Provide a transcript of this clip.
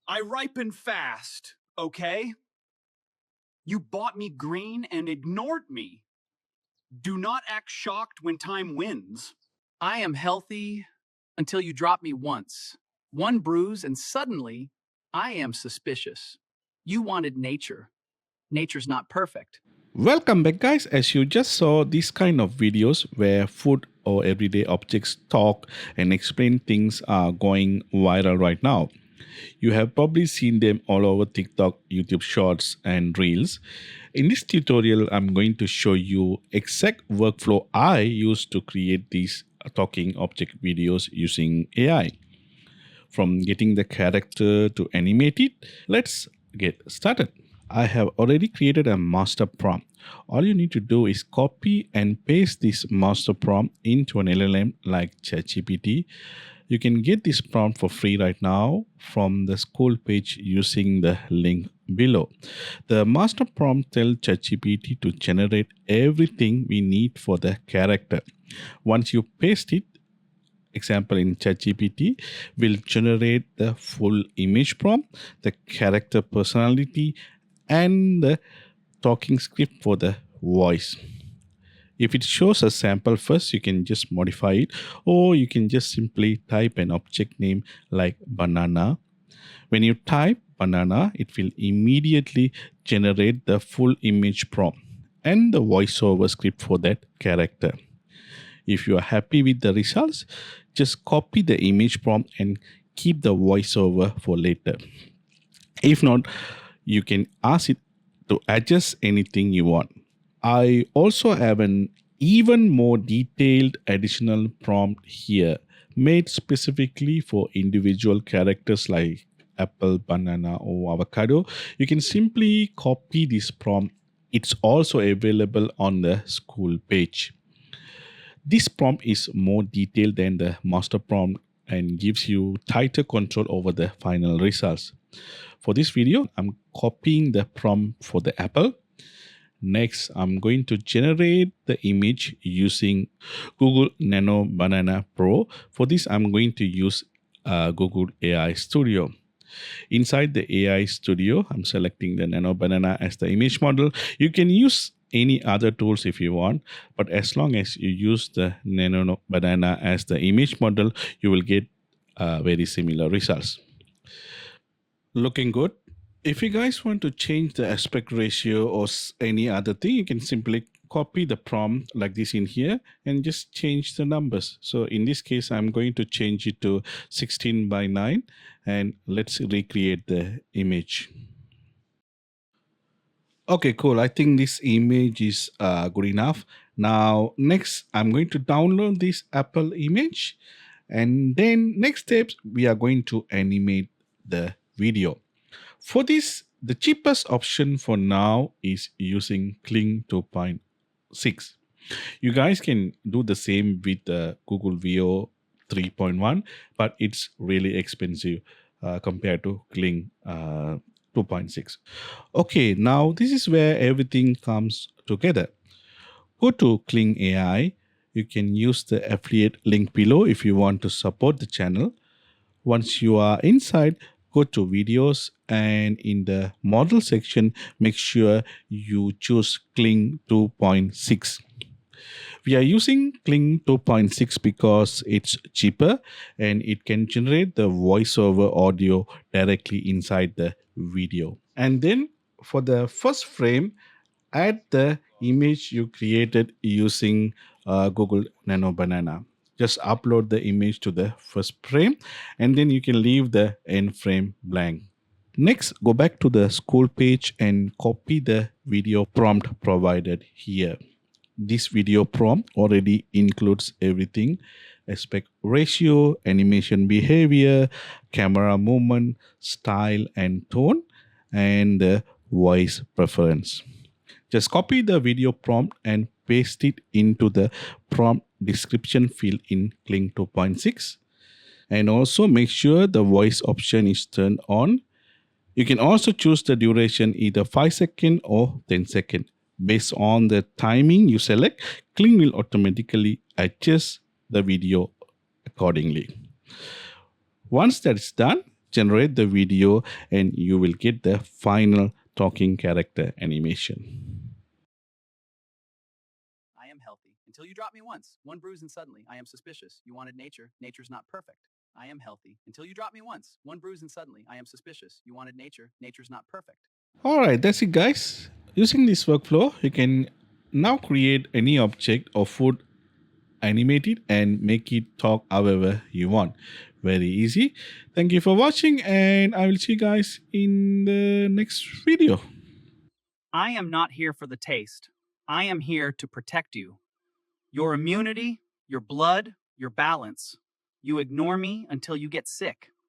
I ripen fast, okay? You bought me green and ignored me. Do not act shocked when time wins. I am healthy until you drop me once. One bruise, and suddenly I am suspicious. You wanted nature. Nature's not perfect. Welcome back, guys. As you just saw, these kind of videos where food or everyday objects talk and explain things are going viral right now. You have probably seen them all over TikTok, YouTube Shorts, and Reels. In this tutorial, I'm going to show you exact workflow I use to create these talking object videos using AI. From getting the character to animate it, let's get started. I have already created a master prompt. All you need to do is copy and paste this master prompt into an LLM like ChatGPT. You can get this prompt for free right now from the school page using the link below. The master prompt tells ChatGPT to generate everything we need for the character. Once you paste it, example in ChatGPT, will generate the full image prompt, the character personality, and the talking script for the voice. If it shows a sample first, you can just modify it, or you can just simply type an object name like banana. When you type banana, it will immediately generate the full image prompt and the voiceover script for that character. If you are happy with the results, just copy the image prompt and keep the voiceover for later. If not, you can ask it to adjust anything you want. I also have an even more detailed additional prompt here made specifically for individual characters like apple, banana, or avocado. You can simply copy this prompt. It's also available on the school page. This prompt is more detailed than the master prompt and gives you tighter control over the final results. For this video, I'm copying the prompt for the apple. Next, I'm going to generate the image using Google Nano Banana Pro. For this, I'm going to use Google AI Studio. Inside the AI Studio, I'm selecting the Nano Banana as the image model. You can use any other tools if you want, but as long as you use the Nano Banana as the image model, you will get very similar results. Looking good. If you guys want to change the aspect ratio or any other thing, you can simply copy the prompt like this in here and just change the numbers. So in this case, I'm going to change it to 16:9 and let's recreate the image. Okay, cool. I think this image is good enough. Now, next, I'm going to download this Apple image. And then next steps, we are going to animate the video. For this, the cheapest option for now is using Kling 2.6. You guys can do the same with Google VO 3.1, but it's really expensive compared to Kling 2.6. Okay, now this is where everything comes together. Go to Kling AI. You can use the affiliate link below if you want to support the channel. Once you are inside, go to videos and in the model section, make sure you choose Kling 2.6. We are using Kling 2.6 because it's cheaper and it can generate the voiceover audio directly inside the video. And then for the first frame, add the image you created using Google Nano Banana. Just upload the image to the first frame and then you can leave the end frame blank. Next, go back to the school page and copy the video prompt provided here. This video prompt already includes everything: aspect ratio, animation behavior, camera movement, style and tone, and the voice preference. Just copy the video prompt and paste it into the prompt description field in Kling 2.6. And also make sure the voice option is turned on. You can also choose the duration either 5 seconds or 10 seconds. Based on the timing you select, Kling will automatically adjust the video accordingly. Once that is done, generate the video, and you will get the final talking character animation. I am healthy until you drop me once. One bruise and suddenly I am suspicious. You wanted nature. Nature's not perfect. I am healthy until you drop me once. One bruise and suddenly I am suspicious. You wanted nature. Nature's not perfect. All right, that's it, guys. Using this workflow, you can now create any object or food, animate it, and make it talk however you want. Very easy. Thank you for watching, and I will see you guys in the next video. I am not here for the taste. I am here to protect you. Your immunity, your blood, your balance. You ignore me until you get sick.